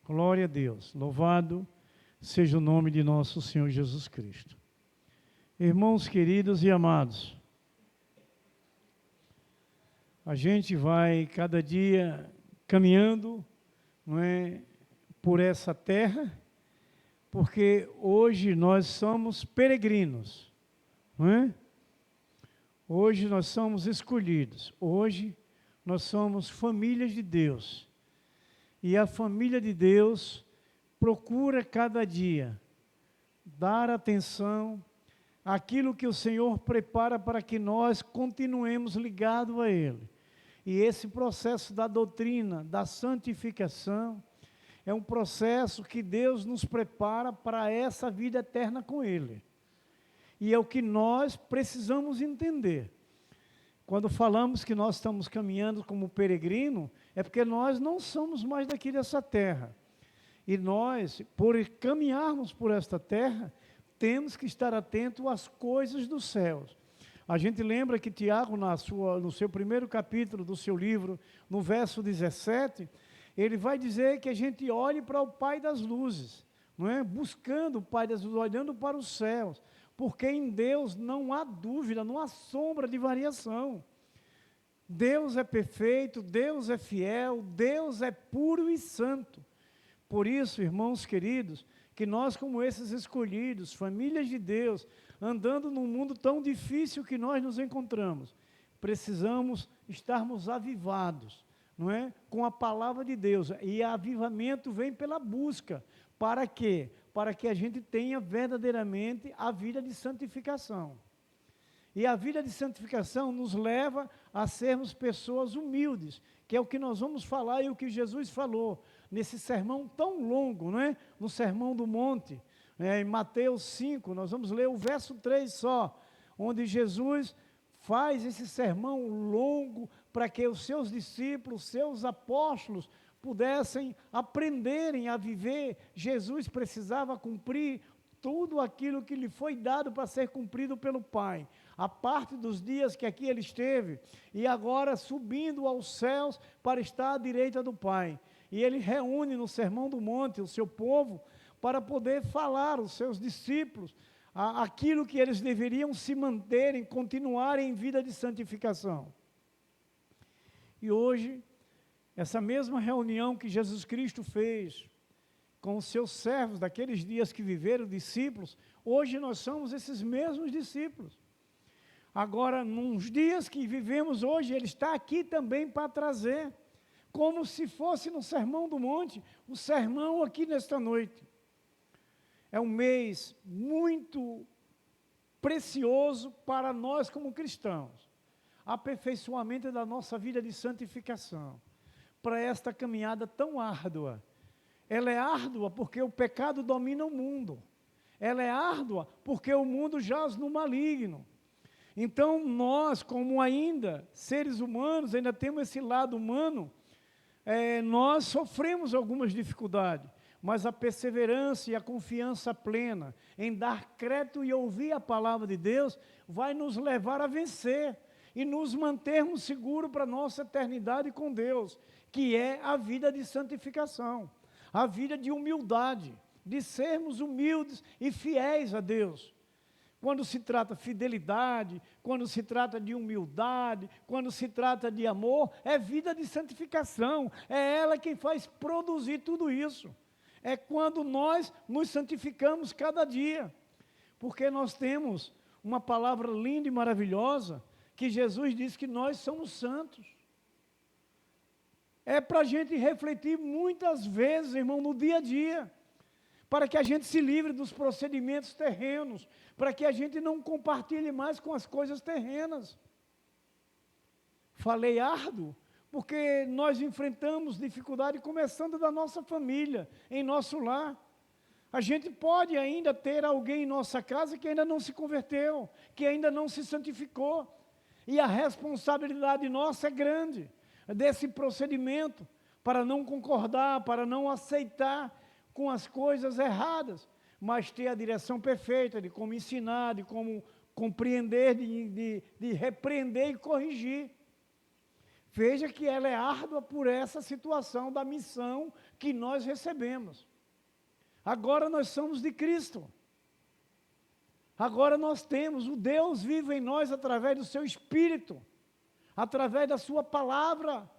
Glória a Deus. Louvado seja o nome de nosso Senhor Jesus Cristo. Irmãos queridos e amados, a gente vai cada dia caminhando, não é, por essa terra, porque hoje nós somos peregrinos, não é? Hoje nós somos escolhidos, hoje nós somos famílias de Deus. E a família de Deus procura cada dia dar atenção àquilo que o Senhor prepara para que nós continuemos ligados a Ele. E esse processo da doutrina, da santificação, é um processo que Deus nos prepara para essa vida eterna com Ele. E é o que nós precisamos entender. Quando falamos que nós estamos caminhando como peregrino, é porque nós não somos mais daqui dessa terra. E nós, por caminharmos por esta terra, temos que estar atentos às coisas dos céus. A gente lembra que Tiago, no seu primeiro capítulo do seu livro, no verso 17, ele vai dizer que a gente olhe para o Pai das luzes, não é? Buscando o Pai das luzes, olhando para os céus, porque em Deus não há dúvida, não há sombra de variação. Deus é perfeito, Deus é fiel, Deus é puro e santo. Por isso, irmãos queridos, que nós como esses escolhidos, famílias de Deus, andando num mundo tão difícil que nós nos encontramos, precisamos estarmos avivados, não é? Com a palavra de Deus. E avivamento vem pela busca. Para quê? Para que a gente tenha verdadeiramente a vida de santificação. E a vida de santificação nos leva a sermos pessoas humildes, que é o que nós vamos falar e o que Jesus falou nesse sermão tão longo, não é? No Sermão do Monte, em Mateus 5, nós vamos ler o verso 3 só, onde Jesus faz esse sermão longo para que os seus discípulos, seus apóstolos, pudessem aprenderem a viver. Jesus precisava cumprir tudo aquilo que lhe foi dado para ser cumprido pelo Pai. A parte dos dias que aqui ele esteve, e agora subindo aos céus para estar à direita do Pai. E ele reúne no Sermão do Monte o seu povo para poder falar aos seus discípulos aquilo que eles deveriam se manterem, continuarem em vida de santificação. E hoje, essa mesma reunião que Jesus Cristo fez com os seus servos daqueles dias que viveram, discípulos, hoje nós somos esses mesmos discípulos. Agora, nos dias que vivemos hoje, Ele está aqui também para trazer, como se fosse no Sermão do Monte, o sermão aqui nesta noite. É um mês muito precioso para nós como cristãos. Aperfeiçoamento da nossa vida de santificação, para esta caminhada tão árdua. Ela é árdua porque o pecado domina o mundo. Ela é árdua porque o mundo jaz no maligno. Então, nós, como ainda seres humanos, ainda temos esse lado humano, nós sofremos algumas dificuldades, mas a perseverança e a confiança plena em dar crédito e ouvir a palavra de Deus vai nos levar a vencer e nos mantermos seguros para a nossa eternidade com Deus, que é a vida de santificação, a vida de humildade, de sermos humildes e fiéis a Deus. Quando se trata de fidelidade, quando se trata de humildade, quando se trata de amor, é vida de santificação, é ela quem faz produzir tudo isso. É quando nós nos santificamos cada dia, porque nós temos uma palavra linda e maravilhosa, que Jesus diz que nós somos santos. É para a gente refletir muitas vezes, irmão, no dia a dia, para que a gente se livre dos procedimentos terrenos, para que a gente não compartilhe mais com as coisas terrenas. Falei árduo, porque nós enfrentamos dificuldade começando da nossa família, em nosso lar. A gente pode ainda ter alguém em nossa casa que ainda não se converteu, que ainda não se santificou, e a responsabilidade nossa é grande, desse procedimento, para não concordar, para não aceitar com as coisas erradas, mas ter a direção perfeita de como ensinar, de como compreender, de repreender e corrigir. Veja que ela é árdua por essa situação da missão que nós recebemos. Agora nós somos de Cristo. Agora nós temos o Deus vivo em nós através do seu Espírito, através da sua palavra,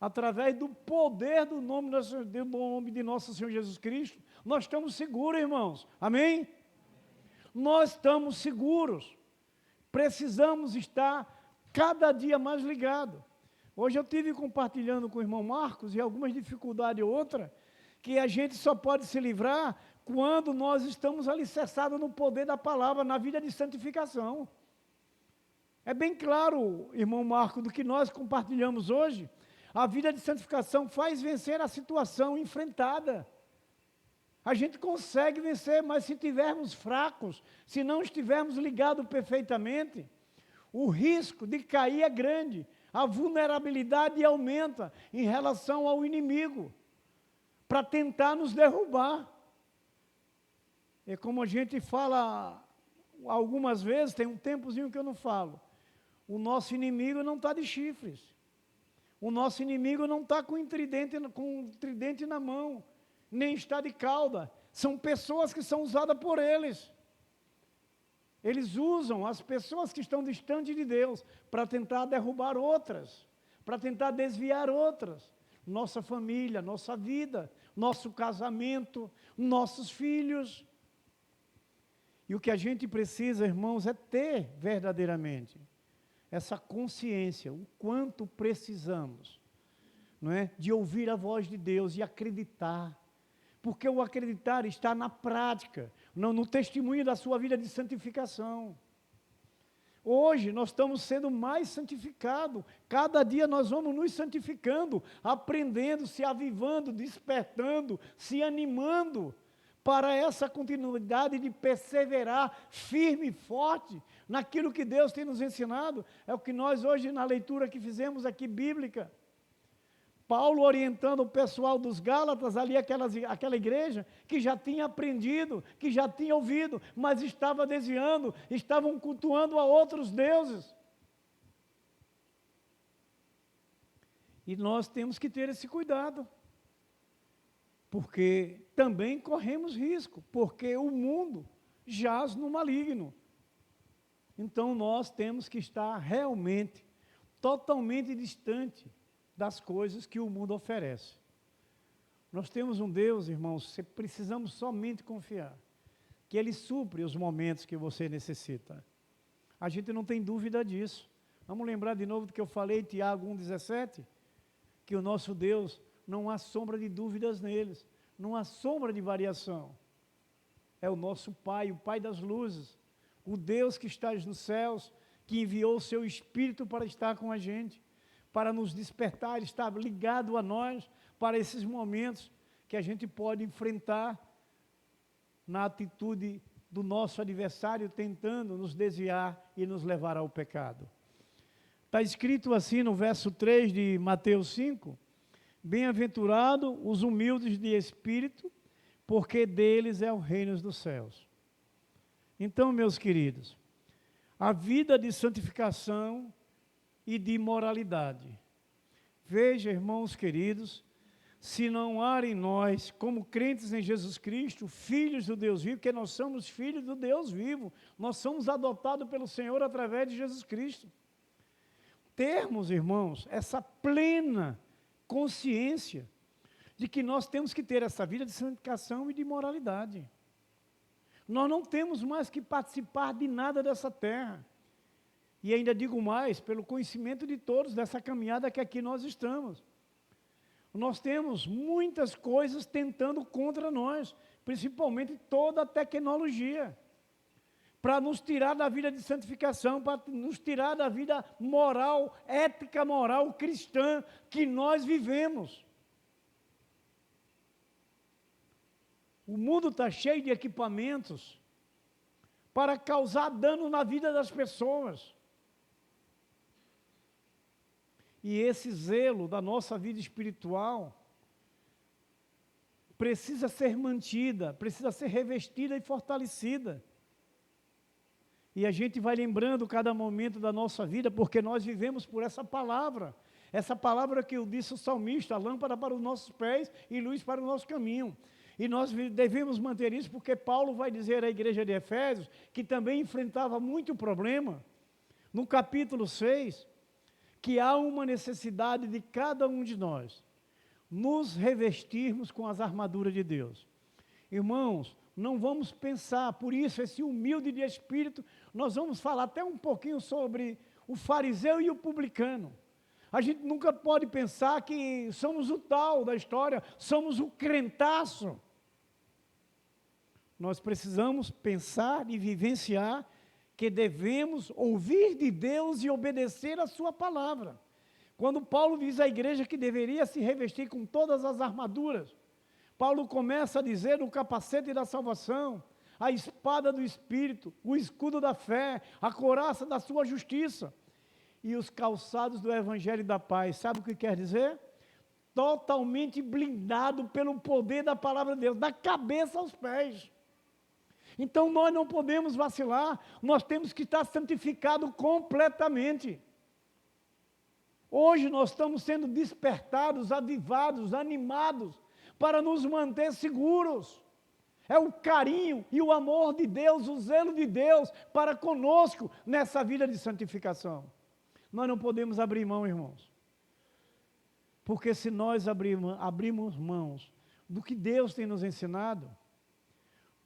através do poder do nome de nosso Senhor Jesus Cristo. Nós estamos seguros, irmãos. Amém? Nós estamos seguros. Precisamos estar cada dia mais ligados. Hoje eu estive compartilhando com o irmão Marcos, e algumas dificuldades ou outra, que a gente só pode se livrar quando nós estamos alicerçados no poder da palavra, na vida de santificação. É bem claro, irmão Marcos, do que nós compartilhamos hoje, a vida de santificação faz vencer a situação enfrentada. A gente consegue vencer, mas se estivermos fracos, se não estivermos ligados perfeitamente, o risco de cair é grande. A vulnerabilidade aumenta em relação ao inimigo, para tentar nos derrubar. É como a gente fala algumas vezes, tem um tempozinho que eu não falo, o nosso inimigo não está de chifres, o nosso inimigo não está com um tridente na mão, nem está de cauda, são pessoas que são usadas por eles. Eles usam as pessoas que estão distantes de Deus para tentar derrubar outras, para tentar desviar outras. Nossa família, nossa vida, nosso casamento, nossos filhos. E o que a gente precisa, irmãos, é ter verdadeiramente essa consciência, o quanto precisamos, não é? De ouvir a voz de Deus e acreditar. Porque o acreditar está na prática, no testemunho da sua vida de santificação. Hoje nós estamos sendo mais santificados, cada dia nós vamos nos santificando, aprendendo, se avivando, despertando, se animando para essa continuidade de perseverar firme e forte naquilo que Deus tem nos ensinado. É o que nós hoje na leitura que fizemos aqui bíblica, Paulo orientando o pessoal dos Gálatas, ali aquela igreja, que já tinha aprendido, que já tinha ouvido, mas estava desviando, estavam cultuando a outros deuses. E nós temos que ter esse cuidado, porque também corremos risco, porque o mundo jaz no maligno. Então nós temos que estar realmente, totalmente distante das coisas que o mundo oferece. Nós temos um Deus, irmãos, precisamos somente confiar, que Ele supre os momentos que você necessita. A gente não tem dúvida disso. Vamos lembrar de novo do que eu falei, Tiago 1,17, que o nosso Deus, não há sombra de dúvidas neles, não há sombra de variação. É o nosso Pai, o Pai das luzes, o Deus que está nos céus, que enviou o seu Espírito para estar com a gente, para nos despertar, estar ligado a nós, para esses momentos que a gente pode enfrentar na atitude do nosso adversário, tentando nos desviar e nos levar ao pecado. Está escrito assim no verso 3 de Mateus 5, bem-aventurado os humildes de espírito, porque deles é o reino dos céus. Então, meus queridos, a vida de santificação e de moralidade. Veja, irmãos queridos, se não há em nós, como crentes em Jesus Cristo, filhos do Deus vivo, porque nós somos filhos do Deus vivo, nós somos adotados pelo Senhor através de Jesus Cristo. Termos, irmãos, essa plena consciência de que nós temos que ter essa vida de santificação e de moralidade. Nós não temos mais que participar de nada dessa terra. E ainda digo mais, pelo conhecimento de todos dessa caminhada que aqui nós estamos. Nós temos muitas coisas tentando contra nós, principalmente toda a tecnologia, para nos tirar da vida de santificação, para nos tirar da vida moral, ética moral cristã que nós vivemos. O mundo está cheio de equipamentos para causar dano na vida das pessoas. E esse zelo da nossa vida espiritual precisa ser mantida, precisa ser revestida e fortalecida. E a gente vai lembrando cada momento da nossa vida, porque nós vivemos por essa palavra. Essa palavra que eu disse o salmista, lâmpada para os nossos pés e luz para o nosso caminho. E nós devemos manter isso, porque Paulo vai dizer à igreja de Efésios, que também enfrentava muito problema, no capítulo 6, que há uma necessidade de cada um de nós nos revestirmos com as armaduras de Deus. Irmãos, não vamos pensar, por isso, esse humilde de espírito, nós vamos falar até um pouquinho sobre o fariseu e o publicano. A gente nunca pode pensar que somos o tal da história, somos o crentaço. Nós precisamos pensar e vivenciar que devemos ouvir de Deus e obedecer a sua palavra. Quando Paulo diz à igreja que deveria se revestir com todas as armaduras, Paulo começa a dizer o capacete da salvação, a espada do Espírito, o escudo da fé, a couraça da sua justiça e os calçados do Evangelho da paz. Sabe o que quer dizer? Totalmente blindado pelo poder da palavra de Deus, da cabeça aos pés. Então nós não podemos vacilar, nós temos que estar santificados completamente. Hoje nós estamos sendo despertados, avivados, animados, para nos manter seguros. É o carinho e o amor de Deus, o zelo de Deus para conosco nessa vida de santificação. Nós não podemos abrir mão, irmãos. Porque se nós abrimos mãos do que Deus tem nos ensinado,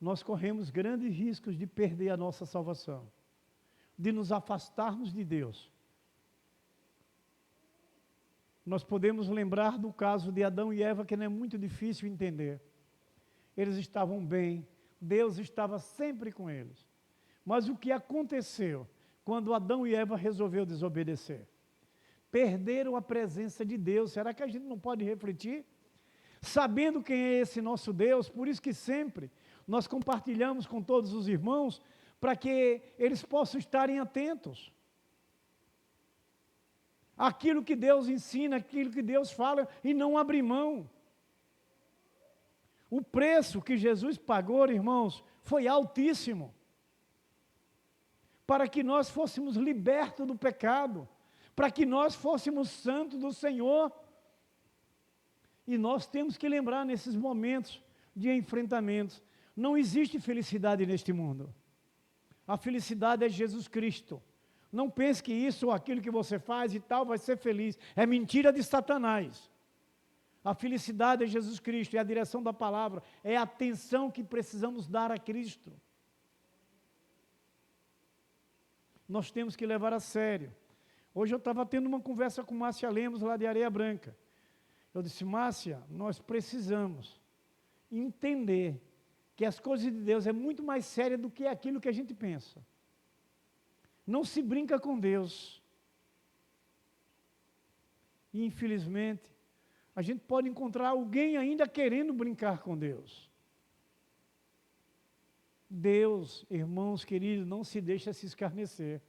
nós corremos grandes riscos de perder a nossa salvação, de nos afastarmos de Deus. Nós podemos lembrar do caso de Adão e Eva, que não é muito difícil entender. Eles estavam bem, Deus estava sempre com eles. Mas o que aconteceu quando Adão e Eva resolveram desobedecer? Perderam a presença de Deus. Será que a gente não pode refletir? Sabendo quem é esse nosso Deus, por isso que sempre nós compartilhamos com todos os irmãos, para que eles possam estarem atentos. Aquilo que Deus ensina, aquilo que Deus fala, e não abrir mão. O preço que Jesus pagou, irmãos, foi altíssimo. Para que nós fôssemos libertos do pecado, para que nós fôssemos santos do Senhor. E nós temos que lembrar nesses momentos de enfrentamentos, não existe felicidade neste mundo. A felicidade é Jesus Cristo. Não pense que isso ou aquilo que você faz e tal vai ser feliz. É mentira de Satanás. A felicidade é Jesus Cristo, é a direção da palavra, é a atenção que precisamos dar a Cristo. Nós temos que levar a sério. Hoje eu estava tendo uma conversa com Márcia Lemos, lá de Areia Branca. Eu disse, Márcia, nós precisamos entender que as coisas de Deus é muito mais séria do que aquilo que a gente pensa. Não se brinca com Deus. E, infelizmente, a gente pode encontrar alguém ainda querendo brincar com Deus. Deus, irmãos queridos, não se deixa se escarnecer.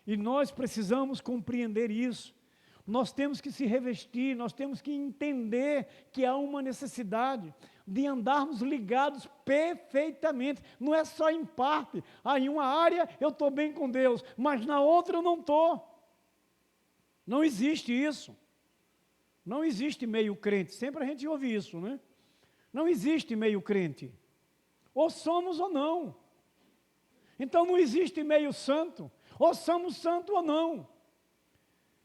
E nós precisamos compreender isso. Nós temos que se revestir, nós temos que entender que há uma necessidade de andarmos ligados perfeitamente, não é só em parte. Em uma área eu estou bem com Deus, mas na outra eu não estou. Não existe isso. Não existe meio crente, sempre a gente ouve isso, né? Não existe meio crente. Ou somos ou não. Então não existe meio santo, ou somos santos ou não.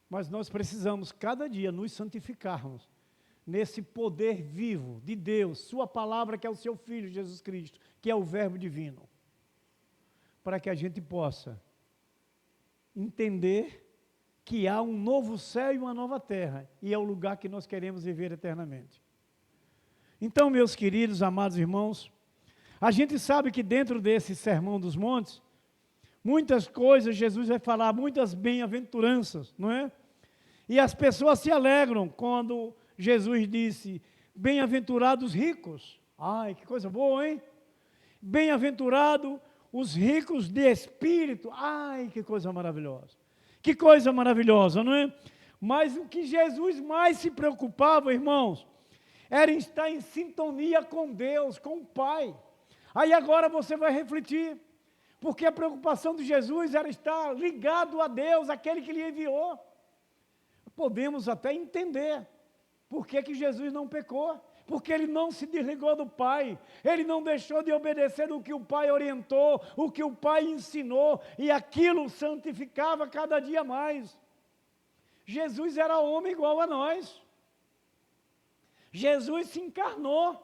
Mas nós precisamos cada dia nos santificarmos nesse poder vivo de Deus, sua palavra que é o seu Filho Jesus Cristo, que é o Verbo divino, para que a gente possa entender que há um novo céu e uma nova terra, e é o lugar que nós queremos viver eternamente. Então, meus queridos, amados irmãos, a gente sabe que dentro desse Sermão dos Montes, muitas coisas Jesus vai falar, muitas bem-aventuranças, não é? E as pessoas se alegram quando Jesus disse, bem-aventurados ricos. Ai, que coisa boa, hein? Bem-aventurado os ricos de espírito. Ai, que coisa maravilhosa. Que coisa maravilhosa, não é? Mas o que Jesus mais se preocupava, irmãos, era em estar em sintonia com Deus, com o Pai. Aí agora você vai refletir, porque a preocupação de Jesus era estar ligado a Deus, aquele que lhe enviou. podemos até entender por que Jesus não pecou. Porque ele não se desligou do Pai, ele não deixou de obedecer o que o Pai orientou, o que o Pai ensinou, e aquilo santificava cada dia mais. Jesus era homem igual a nós. Jesus se encarnou.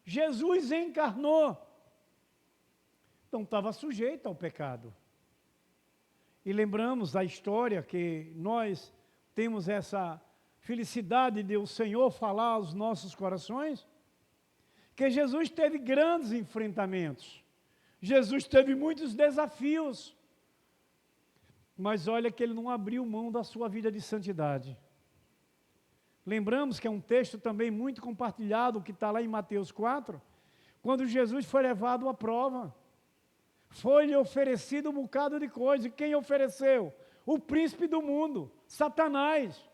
Jesus encarnou. Então estava sujeito ao pecado. E lembramos da história que nós temos essa felicidade de o Senhor falar aos nossos corações, que Jesus teve grandes enfrentamentos, Jesus teve muitos desafios, mas olha que ele não abriu mão da sua vida de santidade. Lembramos que é um texto também muito compartilhado, que está lá em Mateus 4, quando Jesus foi levado à prova, foi-lhe oferecido um bocado de coisa, e quem ofereceu? O príncipe do mundo, Satanás.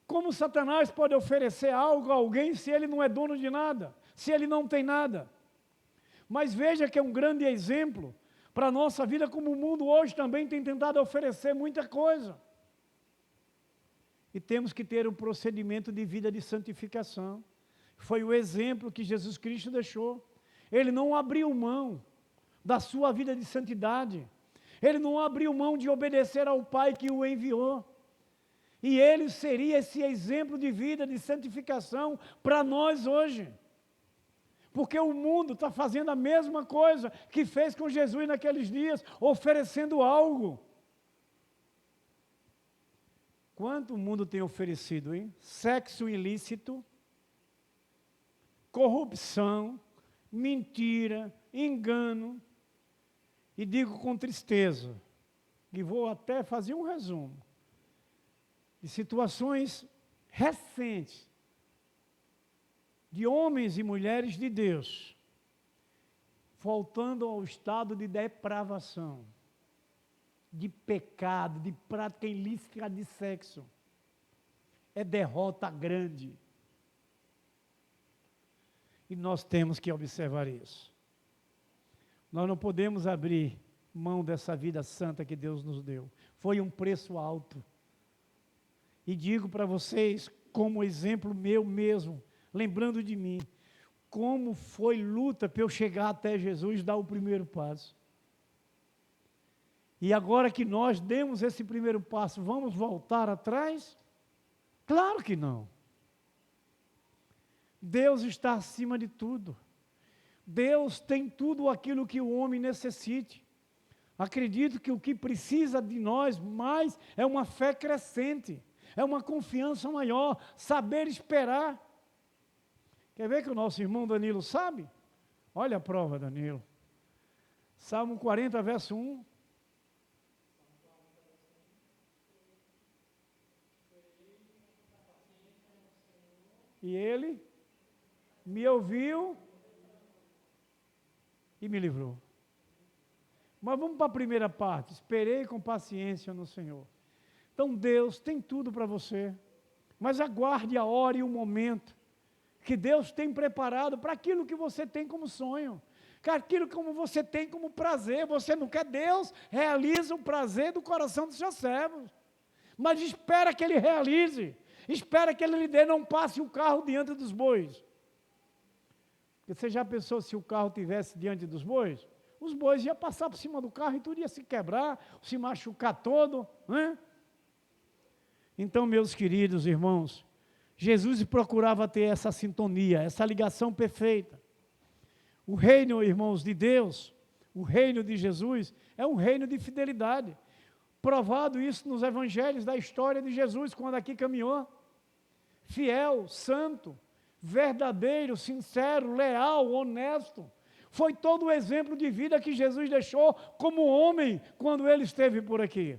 Como Satanás pode oferecer algo a alguém se ele não é dono de nada, se ele não tem nada? Mas veja que é um grande exemplo para a nossa vida, como o mundo hoje também tem tentado oferecer muita coisa. E temos que ter um procedimento de vida de santificação. Foi o exemplo que Jesus Cristo deixou. Ele não abriu mão da sua vida de santidade. Ele não abriu mão de obedecer ao Pai que o enviou. E ele seria esse exemplo de vida, de santificação para nós hoje. Porque o mundo está fazendo a mesma coisa que fez com Jesus naqueles dias, oferecendo algo. Quanto o mundo tem oferecido, hein? Sexo ilícito, corrupção, mentira, engano. E digo com tristeza, e vou até fazer um resumo, de situações recentes, de homens e mulheres de Deus, voltando ao estado de depravação, de pecado, de prática ilícita de sexo. É derrota grande. E nós temos que observar isso. Nós não podemos abrir mão dessa vida santa que Deus nos deu. Foi um preço alto. E digo para vocês, como exemplo meu mesmo, lembrando de mim, como foi luta para eu chegar até Jesus, dar o primeiro passo. E agora que nós demos esse primeiro passo, vamos voltar atrás? Claro que não. Deus está acima de tudo. Deus tem tudo aquilo que o homem necessite. Acredito que o que precisa de nós mais é uma fé crescente, é uma confiança maior, saber esperar. Quer ver que o nosso irmão Danilo sabe? Olha a prova, Danilo. Salmo 40, verso 1. E ele me ouviu e me livrou. Mas vamos para a primeira parte. Esperei com paciência no Senhor. Então Deus tem tudo para você, mas aguarde a hora e o momento que Deus tem preparado para aquilo que você tem como sonho, aquilo como você tem como prazer. Você não quer? Deus realiza o prazer do coração dos seus servos, mas espera que Ele realize, espera que Ele lhe dê, não passe o carro diante dos bois. Você já pensou se o carro estivesse diante dos bois? Os bois iam passar por cima do carro e tudo ia se quebrar, se machucar todo, né? Então, meus queridos irmãos, Jesus procurava ter essa sintonia, essa ligação perfeita. O reino, irmãos, de Deus, o reino de Jesus, é um reino de fidelidade. Provado isso nos evangelhos da história de Jesus, quando aqui caminhou. Fiel, santo, verdadeiro, sincero, leal, honesto. Foi todo o exemplo de vida que Jesus deixou como homem quando ele esteve por aqui.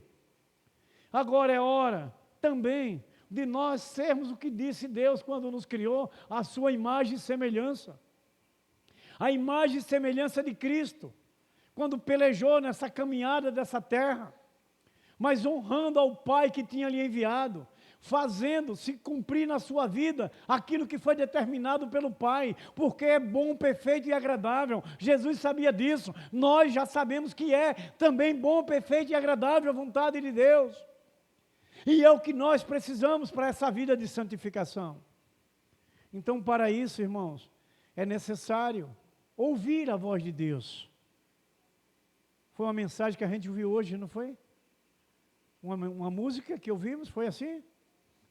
Agora é hora também de nós sermos o que disse Deus quando nos criou, a sua imagem e semelhança. A imagem e semelhança de Cristo, quando pelejou nessa caminhada dessa terra, mas honrando ao Pai que tinha lhe enviado, fazendo se cumprir na sua vida aquilo que foi determinado pelo Pai, porque é bom, perfeito e agradável. Jesus sabia disso, nós já sabemos que é também bom, perfeito e agradável a vontade de Deus. E é o que nós precisamos para essa vida de santificação. Então, para isso, irmãos, é necessário ouvir a voz de Deus. Foi uma mensagem que a gente viu hoje, não foi? Uma música que ouvimos, foi assim?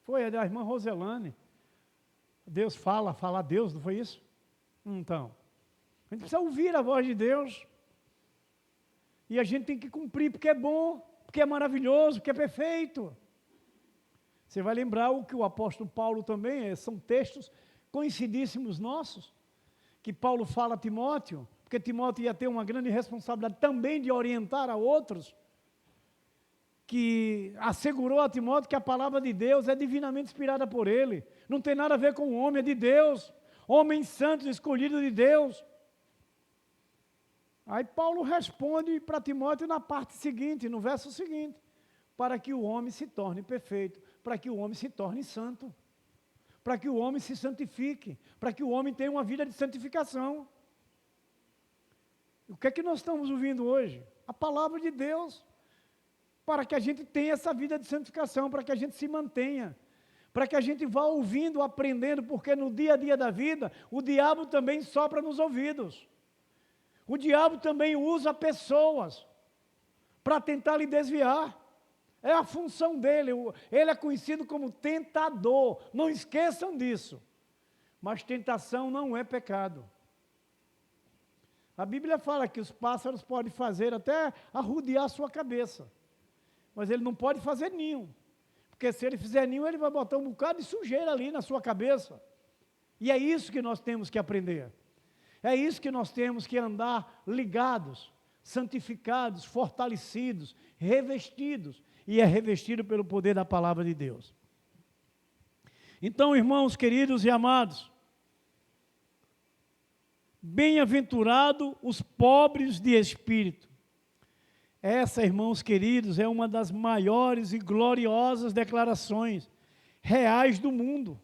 Foi a da irmã Roselane. Deus fala a Deus, não foi isso? Então, a gente precisa ouvir a voz de Deus. E a gente tem que cumprir, porque é bom, porque é maravilhoso, porque é perfeito. Você vai lembrar o que o apóstolo Paulo também, são textos conhecidíssimos nossos, que Paulo fala a Timóteo, porque Timóteo ia ter uma grande responsabilidade também de orientar a outros, que assegurou a Timóteo que a palavra de Deus é divinamente inspirada por ele, não tem nada a ver com o homem, é de Deus, homens santos escolhidos de Deus. Aí Paulo responde para Timóteo na parte seguinte, no verso seguinte, para que o homem se torne perfeito, para que o homem se torne santo, para que o homem se santifique, para que o homem tenha uma vida de santificação. O que é que nós estamos ouvindo hoje? A palavra de Deus, para que a gente tenha essa vida de santificação, para que a gente se mantenha, para que a gente vá ouvindo, aprendendo, porque no dia a dia da vida, o diabo também sopra nos ouvidos. O diabo também usa pessoas para tentar lhe desviar. É a função dele, ele é conhecido como tentador, não esqueçam disso. Mas tentação não é pecado. A Bíblia fala que os pássaros podem fazer até arrodear a sua cabeça, mas ele não pode fazer ninho, porque se ele fizer ninho, ele vai botar um bocado de sujeira ali na sua cabeça. E é isso que nós temos que aprender. É isso que nós temos que andar ligados, santificados, fortalecidos, revestidos, e é revestido pelo poder da palavra de Deus. Então, irmãos queridos e amados, bem-aventurado os pobres de espírito. Essa, irmãos queridos, é uma das maiores e gloriosas declarações reais do mundo.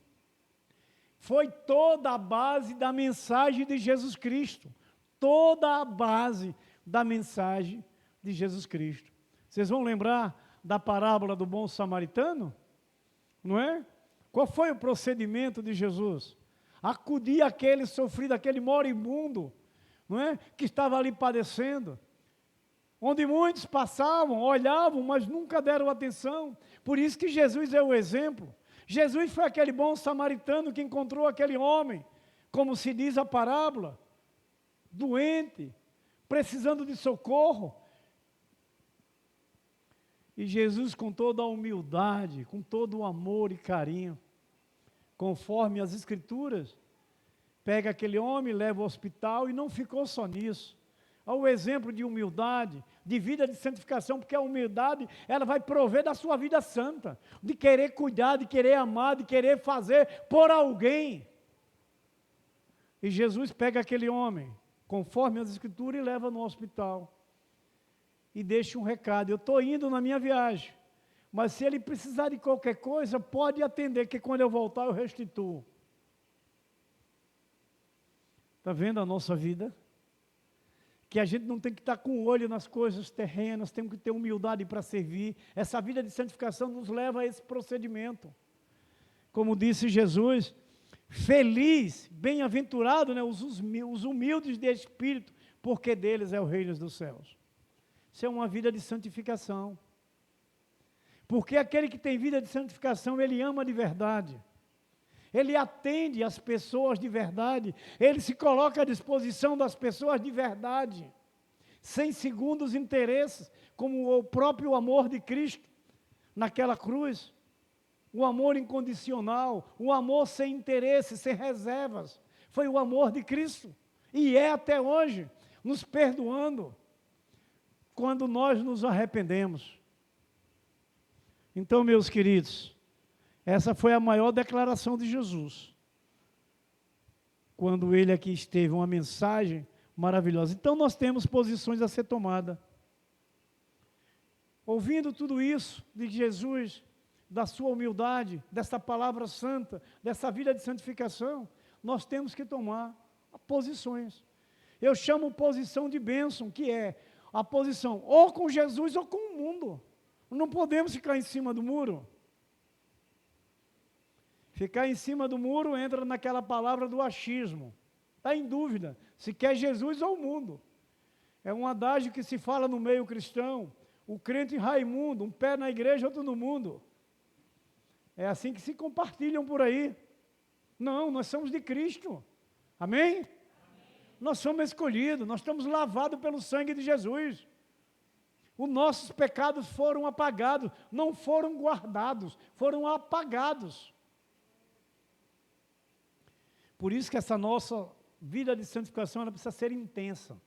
Foi toda a base da mensagem de Jesus Cristo. Toda a base da mensagem de Jesus Cristo. Vocês vão lembrar da parábola do bom samaritano? Não é? Qual foi o procedimento de Jesus? Acudir aquele sofrido, aquele moribundo, não é? Que estava ali padecendo. Onde muitos passavam, olhavam, mas nunca deram atenção. Por isso que Jesus é o exemplo. Jesus foi aquele bom samaritano que encontrou aquele homem, como se diz a parábola, doente, precisando de socorro. E Jesus, com toda a humildade, com todo o amor e carinho, conforme as Escrituras, pega aquele homem, leva ao hospital e não ficou só nisso. Ao exemplo de humildade, de vida de santificação, porque a humildade, ela vai prover da sua vida santa, de querer cuidar, de querer amar, de querer fazer por alguém. E Jesus pega aquele homem, conforme as Escrituras, e leva no hospital. E deixa um recado: eu estou indo na minha viagem, mas se ele precisar de qualquer coisa, pode atender, que quando eu voltar eu restituo. Está vendo a nossa vida? Que a gente não tem que estar com o olho nas coisas terrenas, temos que ter humildade para servir. Essa vida de santificação nos leva a esse procedimento. Como disse Jesus, feliz, bem-aventurado, né, os humildes de espírito, porque deles é o reino dos céus. Isso é uma vida de santificação. Porque aquele que tem vida de santificação, ele ama de verdade. Ele atende as pessoas de verdade. Ele se coloca à disposição das pessoas de verdade. Sem segundos interesses, como o próprio amor de Cristo naquela cruz. O amor incondicional, o amor sem interesse, sem reservas. Foi o amor de Cristo. E é até hoje, nos perdoando quando nós nos arrependemos. Então, meus queridos, essa foi a maior declaração de Jesus, quando ele aqui esteve, uma mensagem maravilhosa. Então, nós temos posições a ser tomadas. Ouvindo tudo isso de Jesus, da sua humildade, dessa palavra santa, dessa vida de santificação, nós temos que tomar posições. Eu chamo posição de bênção, que é a posição ou com Jesus ou com o mundo. Não podemos ficar em cima do muro. Ficar em cima do muro entra naquela palavra do achismo. Está em dúvida se quer Jesus ou o mundo. É um adágio que se fala no meio cristão. O crente Raimundo, um pé na igreja, outro no mundo. É assim que se compartilham por aí. Não, nós somos de Cristo. Amém? Amém. Nós somos escolhidos, nós estamos lavados pelo sangue de Jesus. Os nossos pecados foram apagados, não foram guardados, foram apagados. Por isso que essa nossa vida de santificação ela precisa ser intensa.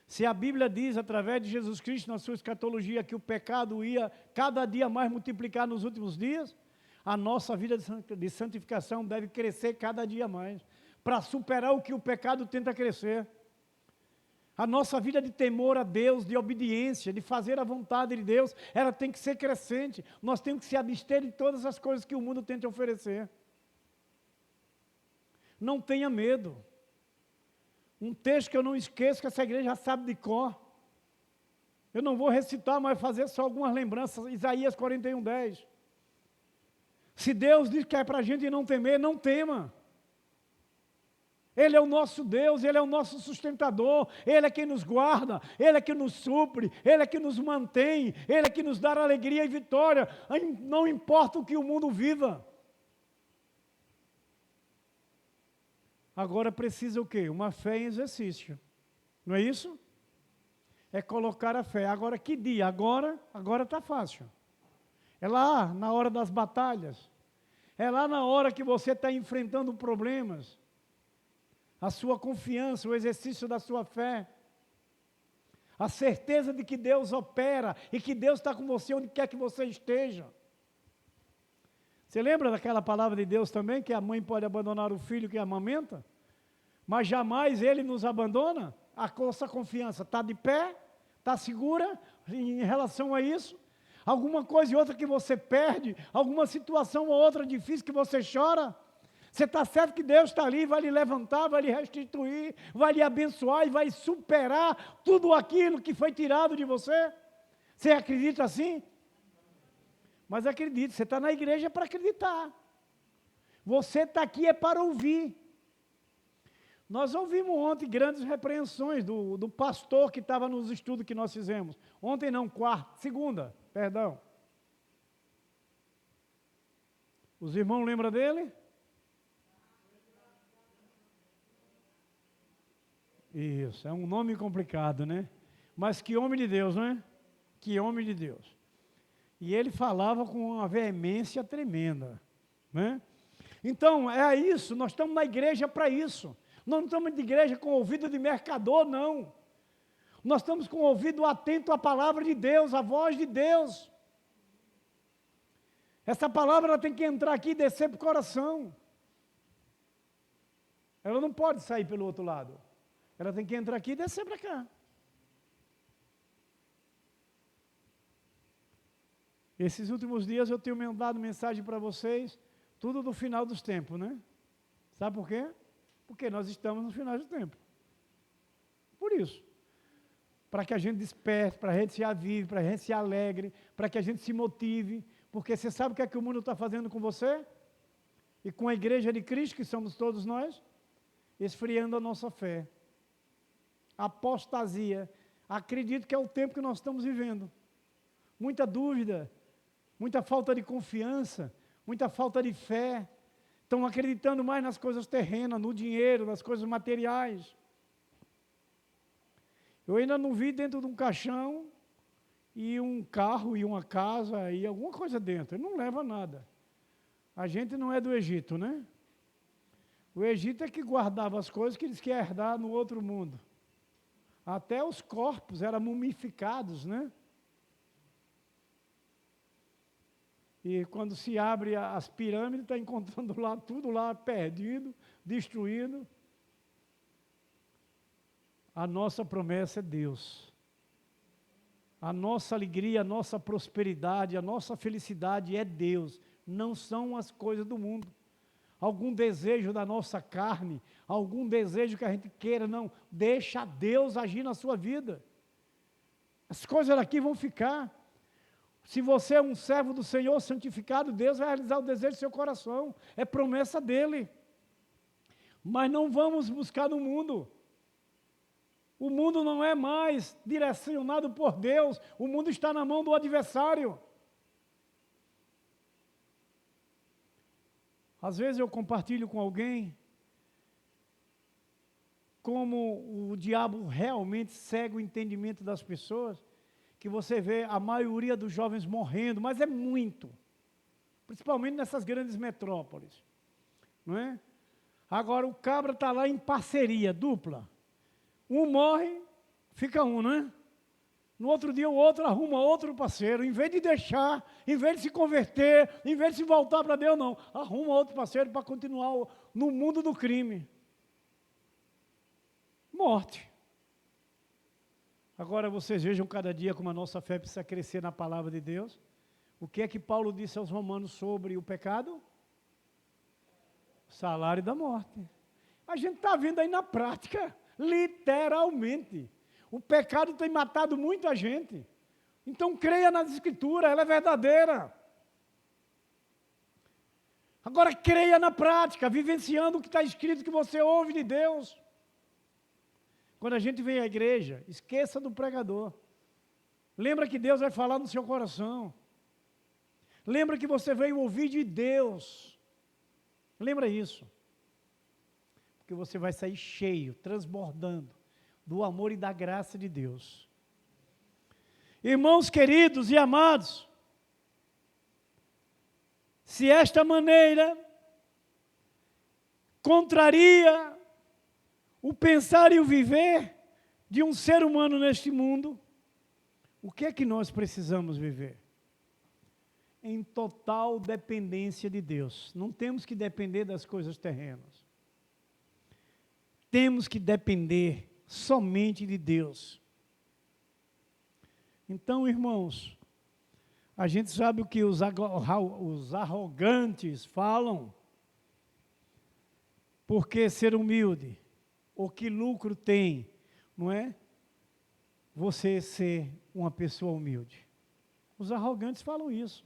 Se a Bíblia diz, através de Jesus Cristo, na sua escatologia, que o pecado ia cada dia mais multiplicar nos últimos dias, a nossa vida de santificação deve crescer cada dia mais, para superar o que o pecado tenta crescer. A nossa vida de temor a Deus, de obediência, de fazer a vontade de Deus, ela tem que ser crescente. Nós temos que se abster de todas as coisas que o mundo tenta oferecer. Não tenha medo. Um texto que eu não esqueço, que essa igreja já sabe de cor. Eu não vou recitar, mas fazer só algumas lembranças. Isaías 41:10. Se Deus diz que é para a gente não temer, não tema. Ele é o nosso Deus, Ele é o nosso sustentador, Ele é quem nos guarda, Ele é que nos supre, Ele é que nos mantém, Ele é que nos dá alegria e vitória, não importa o que o mundo viva. Agora precisa o quê? Uma fé em exercício, não é isso? É colocar a fé. Agora que dia? Agora está fácil. É lá na hora das batalhas, é lá na hora que você está enfrentando problemas, a sua confiança, o exercício da sua fé, a certeza de que Deus opera e que Deus está com você onde quer que você esteja. Você lembra daquela palavra de Deus também, que a mãe pode abandonar o filho que amamenta, mas jamais Ele nos abandona? A nossa confiança está de pé, está segura em relação a isso? Alguma coisa e outra que você perde, alguma situação ou outra difícil que você chora, você está certo que Deus está ali, vai lhe levantar, vai lhe restituir, vai lhe abençoar e vai superar tudo aquilo que foi tirado de você? Você acredita assim? Mas acredite, você está na igreja para acreditar. Você está aqui é para ouvir. Nós ouvimos ontem grandes repreensões do pastor que estava nos estudos que nós fizemos. Ontem não, segunda, perdão. Os irmãos lembram dele? Isso, é um nome complicado, né? Mas que homem de Deus, não é? Que homem de Deus. E ele falava com uma veemência tremenda, né? Então, é isso, nós estamos na igreja para isso. Nós não estamos de igreja com ouvido de mercador, não. Nós estamos com o ouvido atento à palavra de Deus, à voz de Deus. Essa palavra ela tem que entrar aqui e descer para o coração. Ela não pode sair pelo outro lado. Ela tem que entrar aqui e descer para cá. Esses últimos dias eu tenho mandado mensagem para vocês, tudo do final dos tempos, né? Sabe por quê? Porque nós estamos no final do tempo. Por isso. Para que a gente desperte, para a gente se avive, para a gente se alegre, para que a gente se motive. Porque você sabe o que é que o mundo está fazendo com você? E com a igreja de Cristo, que somos todos nós? Esfriando a nossa fé. Apostasia. Acredito que é o tempo que nós estamos vivendo. Muita dúvida, muita falta de confiança, muita falta de fé. Estão acreditando mais nas coisas terrenas, no dinheiro, nas coisas materiais. Eu ainda não vi dentro de um caixão e um carro e uma casa e alguma coisa dentro. Ele não leva nada. A gente não é do Egito, né? O Egito é que guardava as coisas que eles queriam herdar no outro mundo. Até os corpos eram mumificados, né? E quando se abre as pirâmides, está encontrando lá, tudo lá perdido, destruído. A nossa promessa é Deus. A nossa alegria, a nossa prosperidade, a nossa felicidade é Deus, não são as coisas do mundo. Algum desejo da nossa carne, algum desejo que a gente queira, não, deixa Deus agir na sua vida. As coisas daqui vão ficar. Se você é um servo do Senhor santificado, Deus vai realizar o desejo do seu coração, é promessa dele. Mas não vamos buscar no mundo. O mundo não é mais direcionado por Deus, o mundo está na mão do adversário. Às vezes eu compartilho com alguém como o diabo realmente cega o entendimento das pessoas, que você vê a maioria dos jovens morrendo, mas é muito, principalmente nessas grandes metrópoles, não é? Agora o cabra está lá em parceria dupla, um morre, fica um, não é? No outro dia o outro arruma outro parceiro, em vez de deixar, em vez de se converter, em vez de se voltar para Deus, não, arruma outro parceiro para continuar no mundo do crime. Morte. Agora vocês vejam cada dia como a nossa fé precisa crescer na palavra de Deus. O que é que Paulo disse aos romanos sobre o pecado? O salário da morte. A gente está vendo aí na prática, literalmente. O pecado tem matado muita gente. Então creia nas Escrituras, ela é verdadeira. Agora creia na prática, vivenciando o que está escrito que você ouve de Deus. Quando a gente vem à igreja, esqueça do pregador. Lembra que Deus vai falar no seu coração. Lembra que você veio ouvir de Deus. Lembra isso. Porque você vai sair cheio, transbordando do amor e da graça de Deus. Irmãos queridos e amados, se esta maneira contraria o pensar e o viver de um ser humano neste mundo, o que é que nós precisamos viver? Em total dependência de Deus. Não temos que depender das coisas terrenas. Temos que depender somente de Deus. Então, irmãos, a gente sabe o que os arrogantes falam, porque ser humilde, o que lucro tem, não é? Você ser uma pessoa humilde. Os arrogantes falam isso.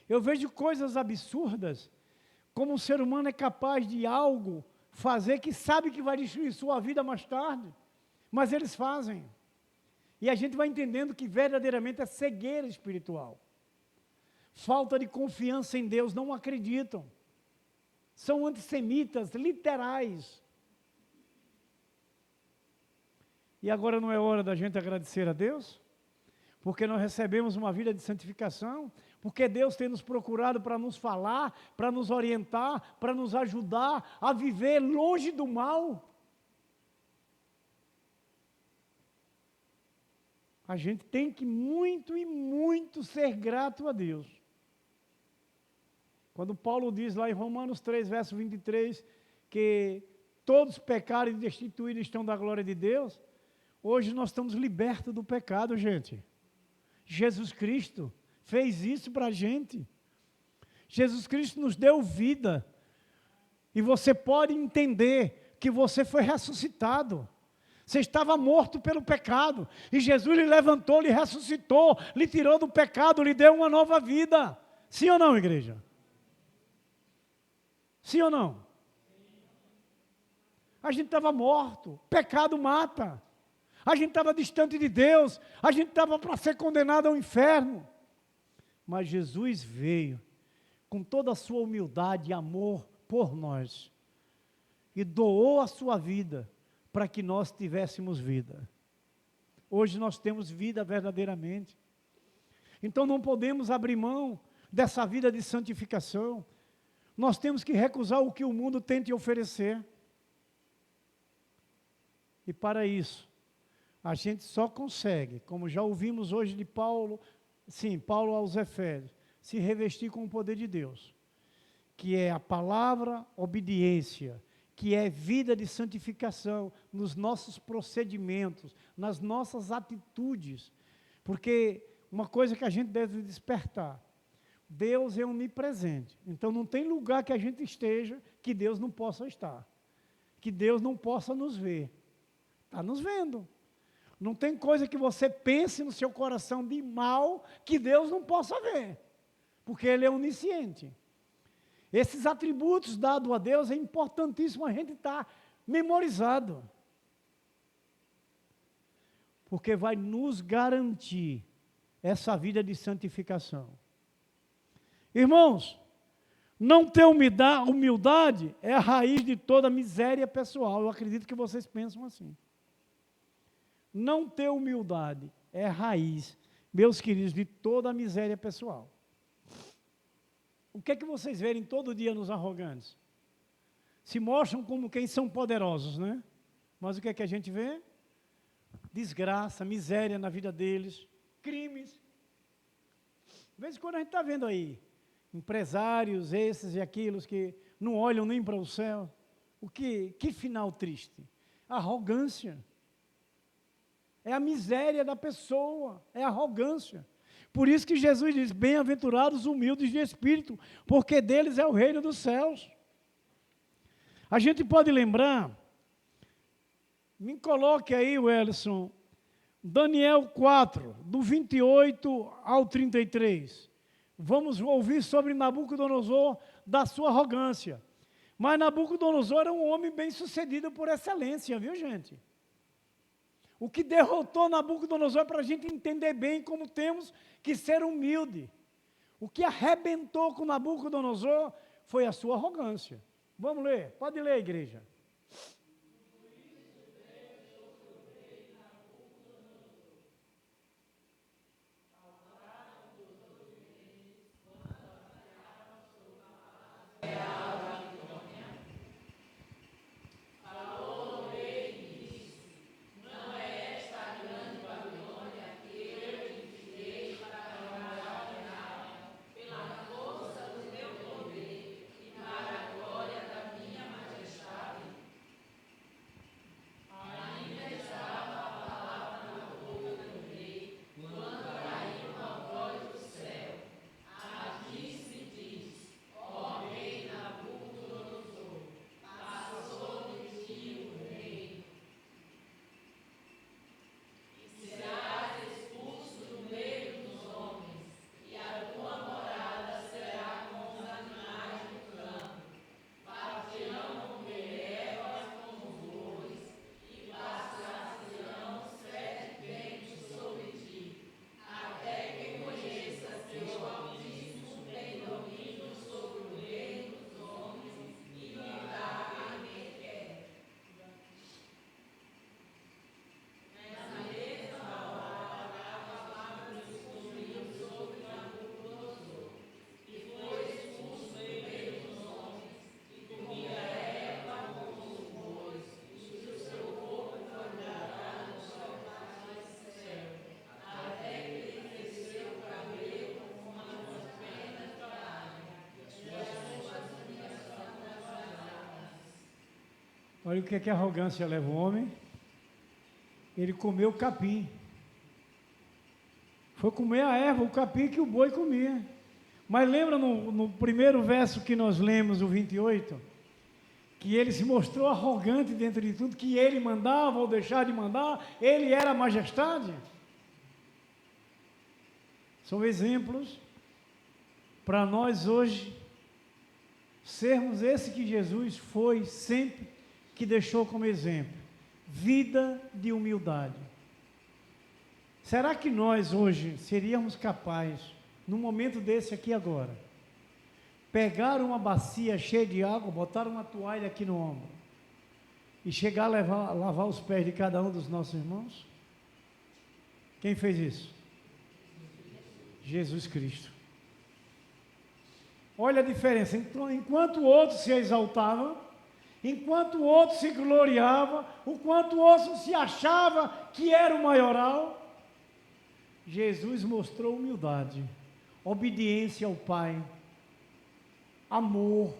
Eu vejo coisas absurdas, como um ser humano é capaz de algo fazer que sabe que vai destruir sua vida mais tarde, mas eles fazem. E a gente vai entendendo que verdadeiramente é cegueira espiritual. Falta de confiança em Deus, não acreditam. São antissemitas, literais. E agora não é hora da gente agradecer a Deus? Porque nós recebemos uma vida de santificação, porque Deus tem nos procurado para nos falar, para nos orientar, para nos ajudar a viver longe do mal. A gente tem que muito e muito ser grato a Deus. Quando Paulo diz lá em Romanos 3, verso 23, que todos pecaram e destituídos estão da glória de Deus, hoje nós estamos libertos do pecado, gente. Jesus Cristo fez isso para a gente. Jesus Cristo nos deu vida. E você pode entender que você foi ressuscitado. Você estava morto pelo pecado. E Jesus lhe levantou, lhe ressuscitou, lhe tirou do pecado, lhe deu uma nova vida. Sim ou não, igreja? Sim ou não? A gente estava morto. Pecado mata. A gente estava distante de Deus, a gente estava para ser condenado ao inferno. Mas Jesus veio com toda a sua humildade e amor por nós e doou a sua vida para que nós tivéssemos vida. Hoje nós temos vida verdadeiramente. Então não podemos abrir mão dessa vida de santificação. Nós temos que recusar o que o mundo tenta oferecer. E para isso, a gente só consegue, como já ouvimos hoje de Paulo, Paulo aos Efésios, se revestir com o poder de Deus, que é a palavra, obediência que é vida de santificação nos nossos procedimentos, nas nossas atitudes. Porque uma coisa que a gente deve despertar, Deus é onipresente. Então não tem lugar que a gente esteja que Deus não possa estar, que Deus não possa nos ver. Está nos vendo. Não tem coisa que você pense no seu coração de mal que Deus não possa ver, porque Ele é onisciente. Esses atributos dados a Deus é importantíssimo a gente estar memorizado, porque vai nos garantir essa vida de santificação. Irmãos, não ter humildade é a raiz de toda miséria pessoal. Eu acredito que vocês pensam assim. Não ter humildade é a raiz, meus queridos, de toda a miséria pessoal. O que é que vocês verem todo dia nos arrogantes? Se mostram como quem são poderosos, né? Mas o que é que a gente vê? Desgraça, miséria na vida deles, crimes. De vez em quando a gente está vendo aí, empresários, esses e aqueles que não olham nem para o céu. Que final triste. Arrogância. É a miséria da pessoa, é a arrogância. Por isso que Jesus diz, bem-aventurados os humildes de espírito, porque deles é o reino dos céus. A gente pode lembrar, me coloque aí, Welson, Daniel 4, do 28 ao 33. Vamos ouvir sobre Nabucodonosor, da sua arrogância. Mas Nabucodonosor era um homem bem-sucedido por excelência, viu, gente? O que derrotou Nabucodonosor, para a gente entender bem como temos que ser humilde. O que arrebentou com Nabucodonosor foi a sua arrogância. Vamos ler, pode ler, igreja. Olha o que a arrogância leva o homem. Ele comeu capim. Foi comer a erva, o capim que o boi comia. Mas lembra no primeiro verso que nós lemos, o 28, que ele se mostrou arrogante dentro de tudo, que ele mandava ou deixar de mandar, ele era a majestade. São exemplos para nós hoje sermos esse que Jesus foi sempre, que deixou como exemplo, vida de humildade. Será que nós hoje seríamos capazes, num momento desse aqui agora, pegar uma bacia cheia de água, botar uma toalha aqui no ombro e chegar a lavar os pés de cada um dos nossos irmãos? Quem fez isso? Jesus Cristo. Olha a diferença, então, enquanto o outro se exaltava, enquanto o outro se gloriava, enquanto o outro se achava que era o maioral, Jesus mostrou humildade, obediência ao Pai, amor,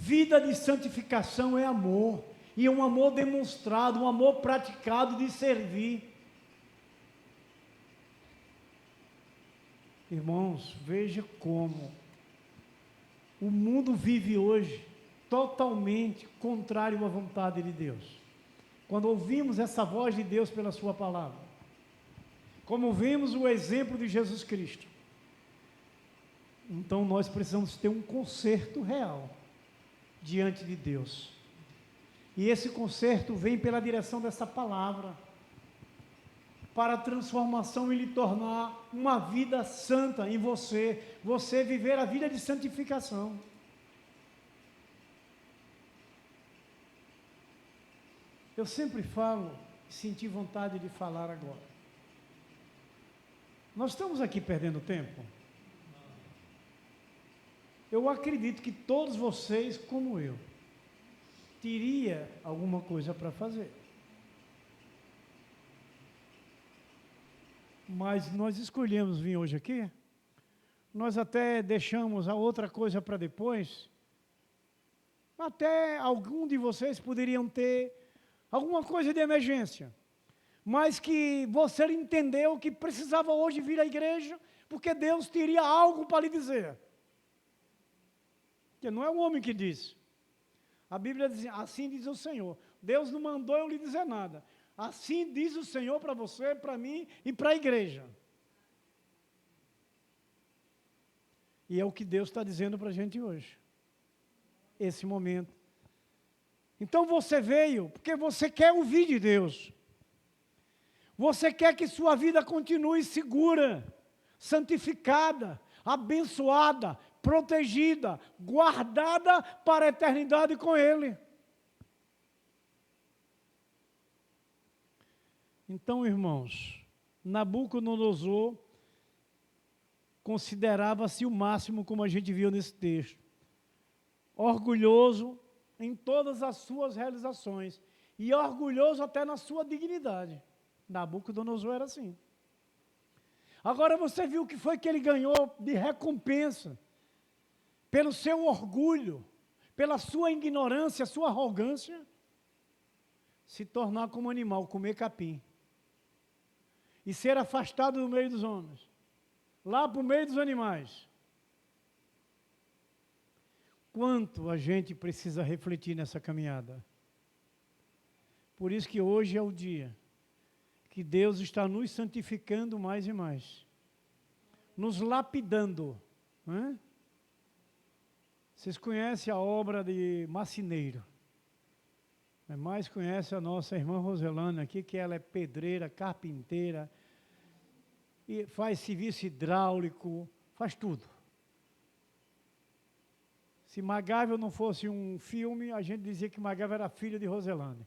Vida de santificação é amor, e um amor demonstrado, um amor praticado de servir. Irmãos, veja como o mundo vive hoje totalmente contrário à vontade de Deus. Quando ouvimos essa voz de Deus pela sua palavra, como vimos o exemplo de Jesus Cristo, então nós precisamos ter um conserto real diante de Deus. E esse conserto vem pela direção dessa palavra, para a transformação e lhe tornar uma vida santa em você, você viver a vida de santificação. Eu sempre falo, senti vontade de falar agora. Nós estamos aqui perdendo tempo? Eu acredito que todos vocês, como eu, teria alguma coisa para fazer. Mas nós escolhemos vir hoje aqui, nós até deixamos a outra coisa para depois, até algum de vocês poderiam ter alguma coisa de emergência, mas que você entendeu que precisava hoje vir à igreja, porque Deus teria algo para lhe dizer. Porque não é o homem que diz. A Bíblia diz, assim diz o Senhor. Deus não mandou eu lhe dizer nada. Assim diz o Senhor para você, para mim e para a igreja. E é o que Deus está dizendo para a gente hoje. Esse momento. Então você veio porque você quer ouvir de Deus. Você quer que sua vida continue segura, santificada, abençoada, protegida, guardada para a eternidade com Ele. Então, irmãos, Nabucodonosor considerava-se o máximo, como a gente viu nesse texto, orgulhoso em todas as suas realizações e orgulhoso até na sua dignidade. Nabucodonosor era assim. Agora você viu o que foi que ele ganhou de recompensa pelo seu orgulho, pela sua ignorância, sua arrogância, se tornar como animal, comer capim e ser afastado do meio dos homens, lá para o meio dos animais. Quanto a gente precisa refletir nessa caminhada. Por isso que hoje é o dia que Deus está nos santificando mais e mais, nos lapidando. Não é? Vocês conhecem a obra de marceneiro, mas conhece a nossa irmã Roselana aqui, que ela é pedreira, carpinteira, e faz serviço hidráulico, faz tudo. Se Magável não fosse um filme, a gente dizia que Magável era filha de Roselane.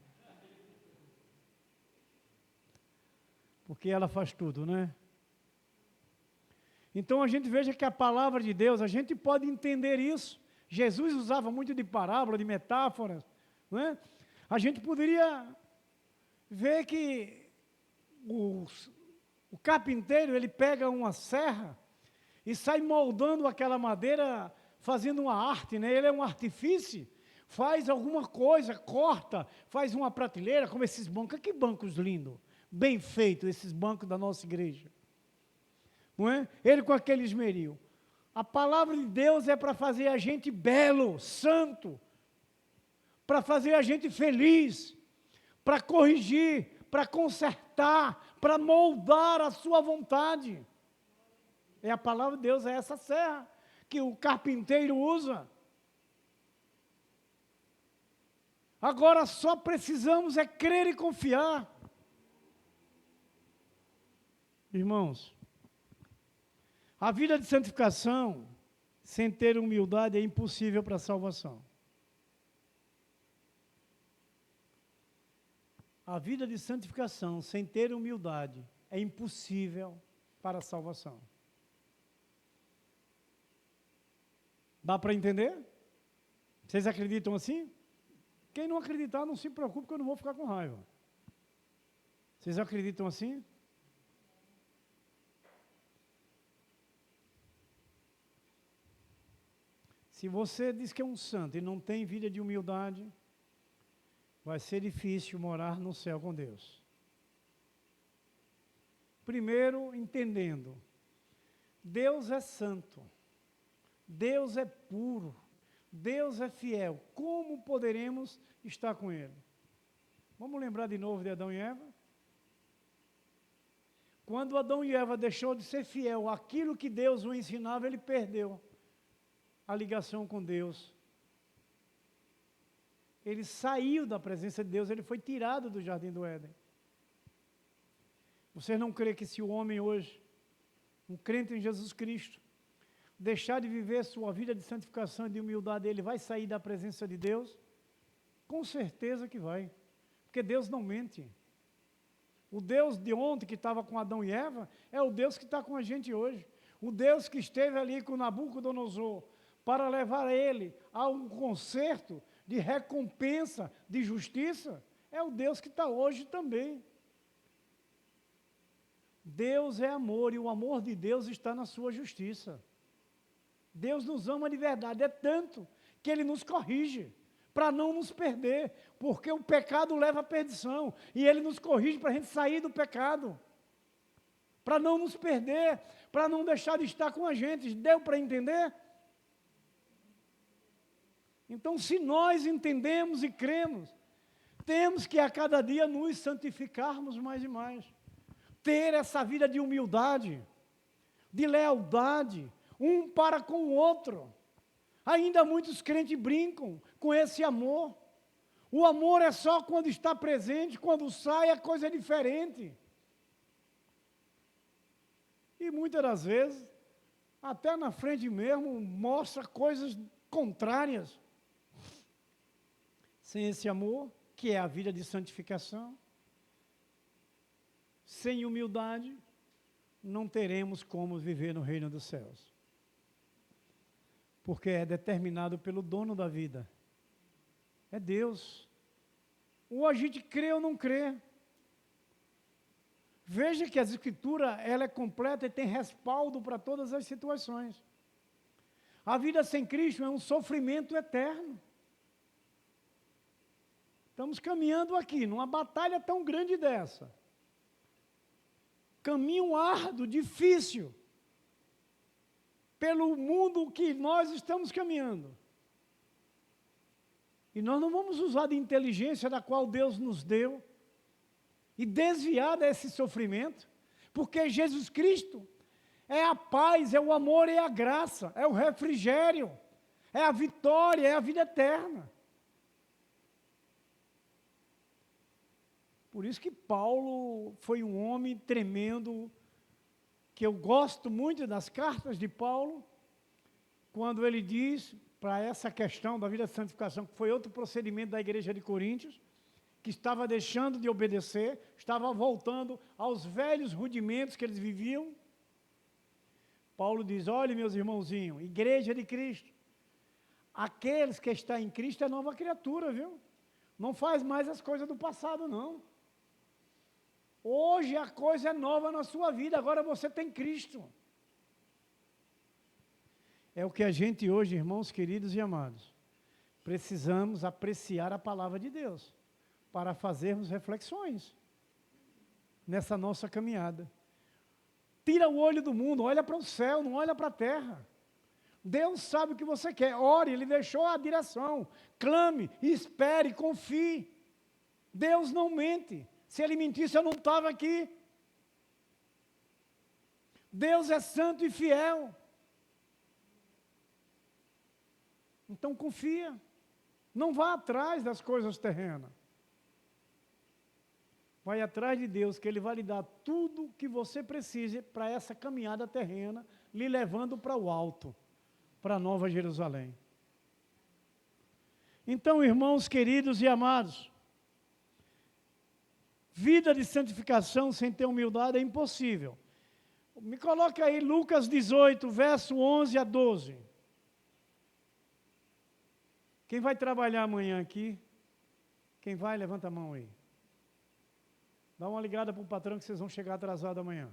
Porque ela faz tudo, né? Então a gente veja que a palavra de Deus, a gente pode entender isso. Jesus usava muito de parábola, de metáforas, não é? A gente poderia ver que o carpinteiro, ele pega uma serra e sai moldando aquela madeira, fazendo uma arte, né? Ele é um artifício, faz alguma coisa, corta, faz uma prateleira, como esses bancos. Que bancos lindos, bem feitos, esses bancos da nossa igreja. Não é? Ele com aquele esmeril. A palavra de Deus é para fazer a gente belo, santo, para fazer a gente feliz, para corrigir, para consertar, para moldar a sua vontade. É a palavra de Deus, é essa serra que o carpinteiro usa. Agora só precisamos é crer e confiar. Irmãos, a vida de santificação, sem ter humildade, é impossível para a salvação. A vida de santificação, sem ter humildade, é impossível para a salvação. Dá para entender? Vocês acreditam assim? Quem não acreditar, não se preocupe, que eu não vou ficar com raiva. Vocês acreditam assim? Se você diz que é um santo e não tem vida de humildade, vai ser difícil morar no céu com Deus. Primeiro, entendendo, Deus é santo, Deus é puro, Deus é fiel. Como poderemos estar com Ele? Vamos lembrar de novo de Adão e Eva? Quando Adão e Eva deixou de ser fiel àquilo que Deus o ensinava, ele perdeu a ligação com Deus. Ele saiu da presença de Deus, ele foi tirado do jardim do Éden. Você não crê que se o homem hoje, um crente em Jesus Cristo, deixar de viver sua vida de santificação e de humildade, ele vai sair da presença de Deus? Com certeza que vai, porque Deus não mente. O Deus de ontem que estava com Adão e Eva é o Deus que está com a gente hoje. O Deus que esteve ali com Nabucodonosor para levar ele a um concerto de recompensa, de justiça, é o Deus que está hoje também. Deus é amor e o amor de Deus está na sua justiça. Deus nos ama de verdade, é tanto que Ele nos corrige para não nos perder, porque o pecado leva à perdição, e Ele nos corrige para a gente sair do pecado, para não nos perder, para não deixar de estar com a gente. Deu para entender? Então, se nós entendemos e cremos, temos que a cada dia nos santificarmos mais e mais, ter essa vida de humildade, de lealdade, um para com o outro. Ainda muitos crentes brincam com esse amor. O amor é só quando está presente, quando sai a coisa é diferente. E muitas das vezes, até na frente mesmo, mostra coisas contrárias. Sem esse amor, que é a vida de santificação, sem humildade, não teremos como viver no reino dos céus. Porque é determinado pelo dono da vida. É Deus. Ou a gente crê ou não crê. Veja que a Escritura, ela é completa e tem respaldo para todas as situações. A vida sem Cristo é um sofrimento eterno. Estamos caminhando aqui, numa batalha tão grande dessa. Caminho árduo, difícil, pelo mundo que nós estamos caminhando. E nós não vamos usar de inteligência da qual Deus nos deu e desviar desse sofrimento, porque Jesus Cristo é a paz, é o amor, é a graça, é o refrigério, é a vitória, é a vida eterna. Por isso que Paulo foi um homem tremendo, que eu gosto muito das cartas de Paulo, quando ele diz, para essa questão da vida de santificação, que foi outro procedimento da igreja de Coríntios, que estava deixando de obedecer, estava voltando aos velhos rudimentos que eles viviam. Paulo diz, olha meus irmãozinhos, igreja de Cristo, aqueles que estão em Cristo é nova criatura, viu? Não faz mais as coisas do passado, não. Hoje a coisa é nova na sua vida, agora você tem Cristo. É o que a gente hoje, irmãos queridos e amados, precisamos apreciar a palavra de Deus, para fazermos reflexões nessa nossa caminhada. Tira o olho do mundo, olha para o céu, não olha para a terra. Deus sabe o que você quer, ore, Ele deixou a direção, clame, espere, confie. Deus não mente. Se Ele mentisse, eu não estava aqui. Deus é santo e fiel. Então confia. Não vá atrás das coisas terrenas. Vai atrás de Deus, que Ele vai lhe dar tudo que você precise para essa caminhada terrena, lhe levando para o alto, para a Nova Jerusalém. Então, irmãos queridos e amados, vida de santificação sem ter humildade é impossível. Me coloque aí Lucas 18, verso 11 a 12. Quem vai trabalhar amanhã aqui? Quem vai, levanta a mão aí. Dá uma ligada para o patrão que vocês vão chegar atrasados amanhã.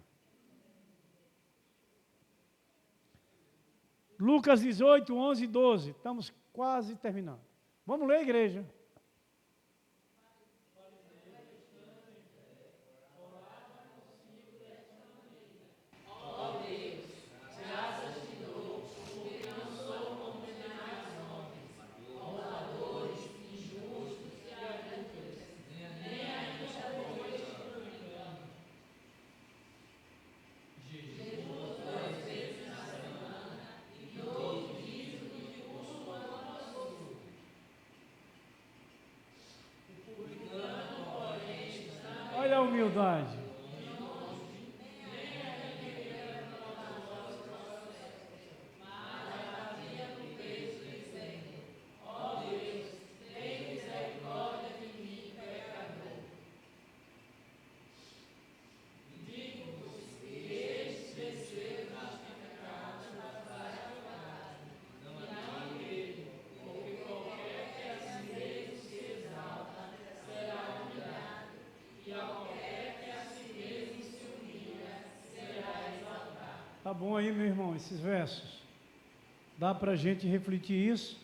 Lucas 18, 11 e 12. Estamos quase terminando. Vamos ler, igreja. Olha a humildade. Tá bom aí, meu irmão, esses versos. Dá para a gente refletir isso?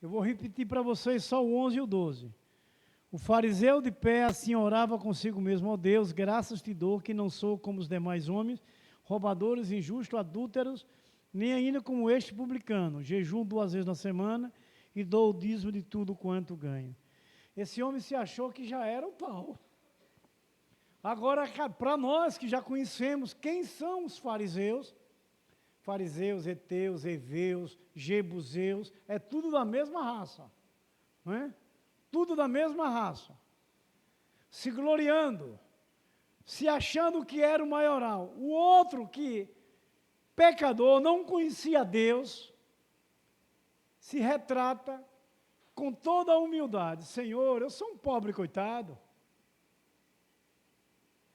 Eu vou repetir para vocês só o 11 e o 12. O fariseu de pé assim orava consigo mesmo: ó Deus, graças te dou que não sou como os demais homens, roubadores, injustos, adúlteros, nem ainda como este publicano. Jejum 2 vezes na semana e dou o dízimo de tudo quanto ganho. Esse homem se achou que já era o pau. Agora, para nós que já conhecemos quem são os fariseus, heteus, heveus, jebuseus, é tudo da mesma raça, não é? Tudo da mesma raça, se gloriando, se achando que era o maioral. O outro que, pecador, não conhecia Deus, se retrata com toda a humildade: Senhor, eu sou um pobre coitado.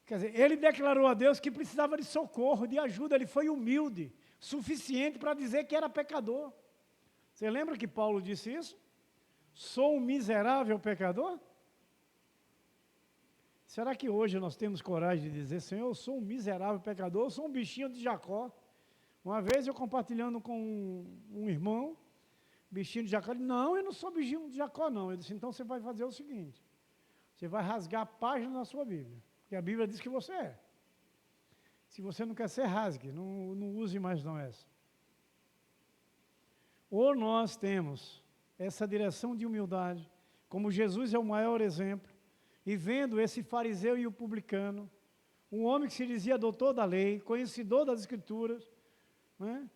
Quer dizer, ele declarou a Deus que precisava de socorro, de ajuda. Ele foi humilde, suficiente para dizer que era pecador. Você lembra que Paulo disse isso? Sou um miserável pecador? Será que hoje nós temos coragem de dizer: Senhor, eu sou um miserável pecador, eu sou um bichinho de Jacó? Uma vez eu compartilhando com um irmão, bichinho de Jacó, ele: não, eu não sou bichinho de Jacó não. Eu disse: então você vai fazer o seguinte, você vai rasgar a página da sua Bíblia, porque a Bíblia diz que você é. Se você não quer ser, rasgue, não use mais não essa. Ou nós temos essa direção de humildade, como Jesus é o maior exemplo, e vendo esse fariseu e o publicano, um homem que se dizia doutor da lei, conhecedor das Escrituras, né?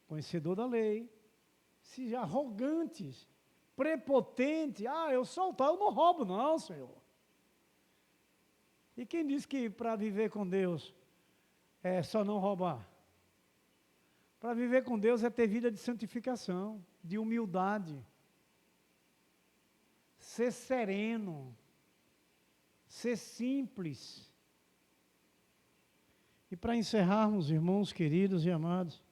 Conhecedor da lei, se arrogantes, prepotentes: eu sou o tal, eu não roubo não, Senhor. E quem diz que para viver com Deus é só não roubar? Para viver com Deus é ter vida de santificação, de humildade, ser sereno, ser simples. E para encerrarmos, irmãos queridos e amados,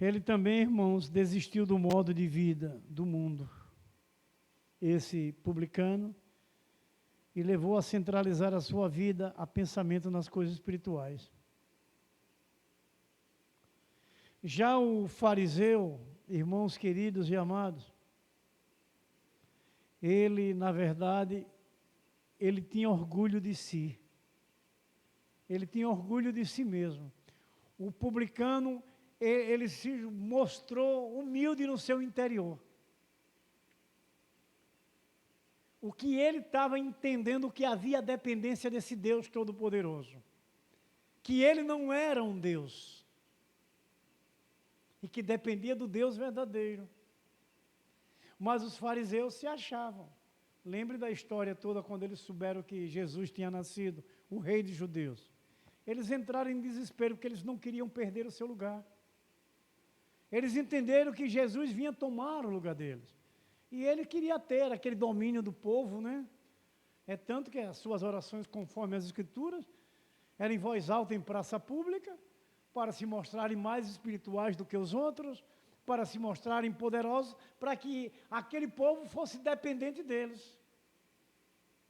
ele também, irmãos, desistiu do modo de vida do mundo, esse publicano, e levou a centralizar a sua vida a pensamento nas coisas espirituais. Já o fariseu, irmãos queridos e amados, ele, na verdade, ele tinha orgulho de si. Ele tinha orgulho de si mesmo. O publicano, ele se mostrou humilde no seu interior. O que ele estava entendendo, que havia dependência desse Deus Todo-Poderoso. Que ele não era um Deus. E que dependia do Deus verdadeiro. Mas os fariseus se achavam. Lembre da história toda quando eles souberam que Jesus tinha nascido, o rei dos judeus. Eles entraram em desespero porque eles não queriam perder o seu lugar. Eles entenderam que Jesus vinha tomar o lugar deles. E ele queria ter aquele domínio do povo, né? É tanto que as suas orações, conforme as Escrituras, eram em voz alta em praça pública, para se mostrarem mais espirituais do que os outros, para se mostrarem poderosos, para que aquele povo fosse dependente deles,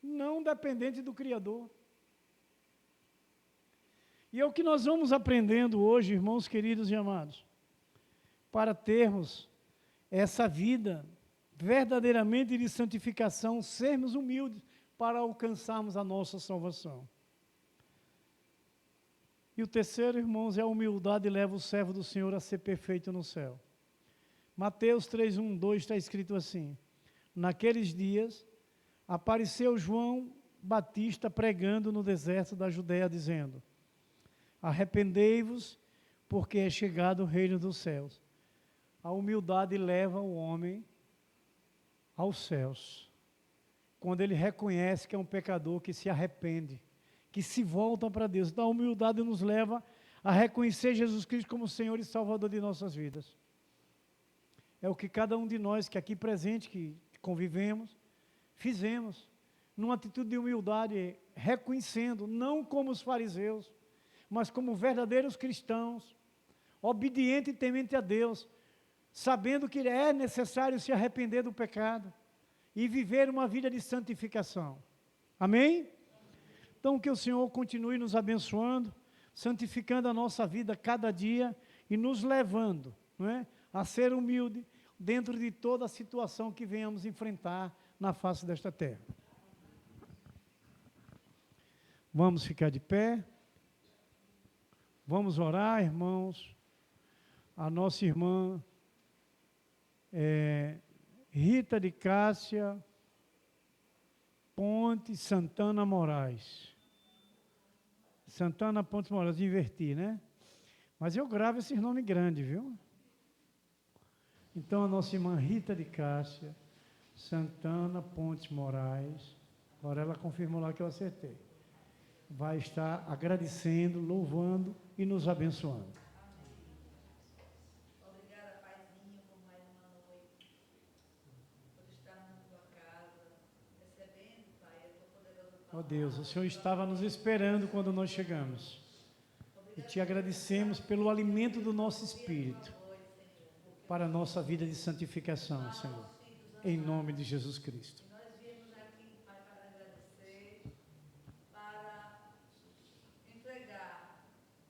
não dependente do Criador. E é o que nós vamos aprendendo hoje, irmãos queridos e amados, para termos essa vida verdadeiramente de santificação, sermos humildes para alcançarmos a nossa salvação. E o terceiro, irmãos, é a humildade leva o servo do Senhor a ser perfeito no céu. Mateus 3, 1, 2 está escrito assim: naqueles dias apareceu João Batista pregando no deserto da Judéia, dizendo: arrependei-vos, porque é chegado o reino dos céus. A humildade leva o homem aos céus, quando ele reconhece que é um pecador, que se arrepende, que se volta para Deus. Então a humildade nos leva a reconhecer Jesus Cristo como Senhor e Salvador de nossas vidas. É o que cada um de nós que aqui presente, que convivemos, fizemos, numa atitude de humildade, reconhecendo, não como os fariseus, mas como verdadeiros cristãos, obedientes e temente a Deus, sabendo que é necessário se arrepender do pecado e viver uma vida de santificação. Amém? Então que o Senhor continue nos abençoando, santificando a nossa vida cada dia e nos levando, não é, a ser humilde dentro de toda a situação que venhamos enfrentar na face desta terra. Vamos ficar de pé. Vamos orar, irmãos. A nossa irmã Rita de Cássia Ponte Santana Moraes. Santana Pontes Moraes, inverti, né? Mas eu gravo esses nomes grandes, viu? Então, a nossa irmã Rita de Cássia Santana Pontes Moraes, agora ela confirmou lá que eu acertei, vai estar agradecendo, louvando e nos abençoando. Obrigada, Paizinho, por mais uma noite, por estarmos na tua casa, recebendo, Pai, a tua poderosa palavra. Ó Deus, o Senhor estava nos esperando quando nós chegamos. E te agradecemos pelo alimento do nosso espírito, para a nossa vida de santificação, Senhor, em nome de Jesus Cristo. Nós viemos aqui, Pai, para agradecer, para entregar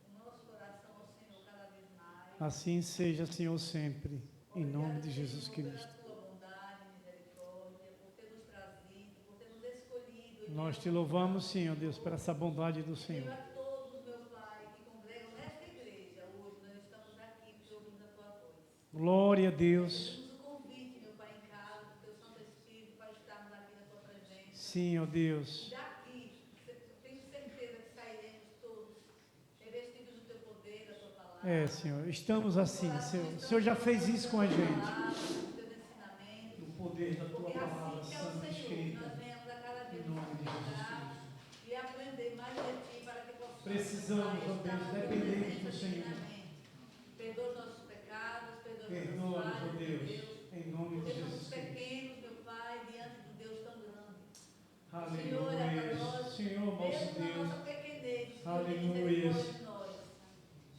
o nosso coração ao Senhor cada vez mais. Assim seja, Senhor, sempre, em nome de Jesus Cristo. Pela tua bondade e misericórdia, por ter nos trazido, por ter nos escolhido. Nós te louvamos, Senhor Deus, por essa bondade do Senhor. A todos, meu Pai, que congregam nesta igreja hoje, nós estamos aqui porque ouvimos a tua voz. Glória a Deus. Temos o convite, meu Pai, em casa, do teu Santo Espírito, para estarmos aqui na tua presença. Sim, ó Deus. E daqui, tenho certeza que sairemos todos revestidos do teu poder, da tua palavra. É, Senhor, estamos assim, Senhor. O Senhor já fez isso com a gente. Do teu ensinamento. O poder da tua Porque palavra assim que é o santa Senhor, escrita, nós venhamos a cada dia em nome de Jesus estudar Cristo. e aprender mais de ti para que possamos. Precisamos, ó Deus, dependemos do Senhor. Perdoa os nossos pecados, perdoa Perdoa-nos, os ó nossos Deus, falhas, em nome de porque Jesus somos Cristo. pequenos, meu Pai, diante de Deus tão grande. Aleluia. Senhor, nosso mesmo na Deus. nossa pequenez, Aleluia. de nós.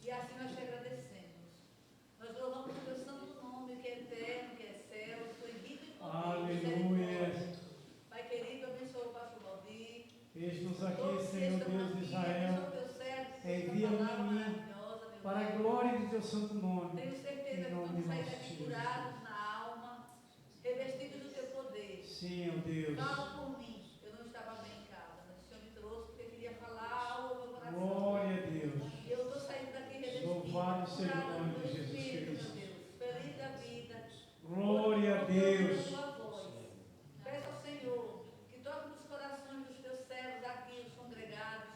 E assim nós te agradecemos. Nós louvamos o teu santo nome, que é eterno, que é céu, foi rico em poder. Aleluia. Pai querido, abençoa o pastor Valdir. Eis-nos aqui, Senhor Deus de Israel. Envia-me a mim para a glória de teu santo nome. Tenho certeza que Em nome vamos de sair nosso daqui Jesus. curados na alma, revestidos do teu poder. Sim, ó Deus. Fala por mim. Eu não estava bem em casa, mas o Senhor me trouxe porque queria falar algo ao meu coração. Glória a Deus. E eu estou saindo daqui revestida. Louvado seja o curada nome do de Jesus Espírito, Cristo. meu Deus. Feliz da vida. Glória a Deus. Tua voz. Peço ao Senhor que toque nos corações dos teus servos aqui, os congregados,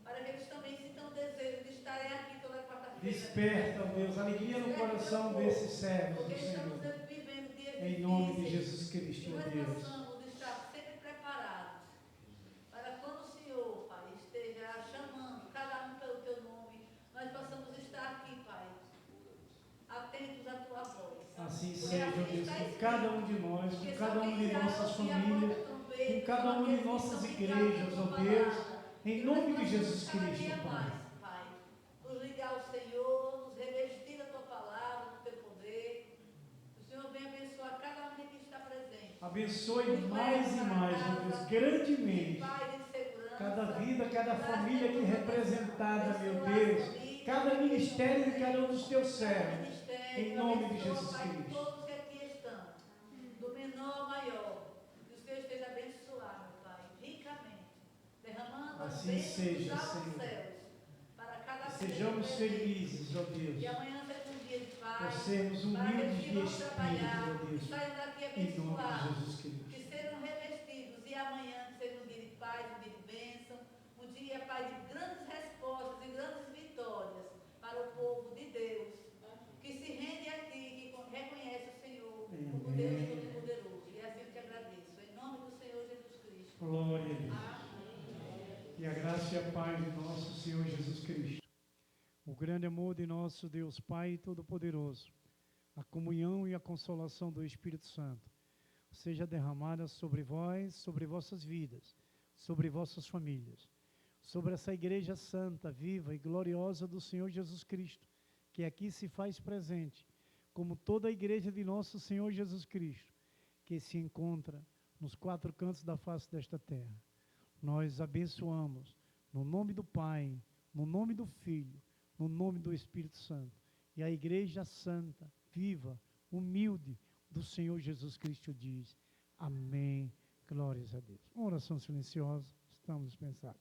para que eles também sintam o desejo de estarem aqui toda quarta-feira. Desperta, ó Deus, alegria no coração desses servos do Porque estamos Senhor. vivendo dias Em nome de difíceis. Jesus Cristo, E ó nós Deus. possamos estar sempre preparados para quando o Senhor, Pai, esteja chamando cada um pelo teu nome, nós possamos estar aqui, Pai, atentos à tua voz. Assim Porque seja, ó assim Deus, está com escrito. cada um de nós, Porque com só cada quem uma de irá nossas ouvir a voz famílias, do trombeta com cada são uma de aqueles que nossas estão ligados igrejas, à ó tua Deus, palavra. em Que nome nós de Jesus possamos cada dia Cristo, mais, Pai. Pai, nos ligar ao Senhor, nos revestir da tua palavra, do teu poder. O Senhor venha abençoar cada um que aqui está presente. Abençoe mais e mais, ó Deus, grandemente. Pai de segurança. cada vida, cada família aqui representada, meu Deus, cada ministério de cada um dos teus servos, em nome de Jesus Cristo. Todos que aqui estão, do menor ao maior, que o Senhor esteja abençoado, meu Pai, ricamente, derramando as Assim bênçãos seja, dos altos Senhor. céus, para cada vida Sejamos presente. felizes, ó Deus, Que amanhã seja um dia de por paz, sermos para humildes aqueles que de vão espírito, trabalhar, ó Deus, que saiam daqui em nome de abençoados, Jesus Cristo. que sejam revestidos, e amanhã que seja um dia de paz, um dia de bênção, um dia, Pai, de grandes respostas e grandes vitórias para o povo de Deus, que se rende a Ti, que reconhece o Senhor como Deus Todo-Poderoso. E assim eu te agradeço, em nome do Senhor Jesus Cristo. Glória a Deus. Amém. E a graça e a paz de nosso Senhor Jesus Cristo, o grande amor de nosso Deus Pai Todo-Poderoso, a comunhão e a consolação do Espírito Santo, seja derramada sobre vós, sobre vossas vidas, sobre vossas famílias, sobre essa igreja santa, viva e gloriosa do Senhor Jesus Cristo, que aqui se faz presente, como toda a igreja de nosso Senhor Jesus Cristo, que se encontra nos quatro cantos da face desta terra. Nós abençoamos, no nome do Pai, no nome do Filho, no nome do Espírito Santo, e a igreja santa, viva, humilde do Senhor Jesus Cristo diz, amém, glórias a Deus. Uma oração silenciosa, estamos dispensados.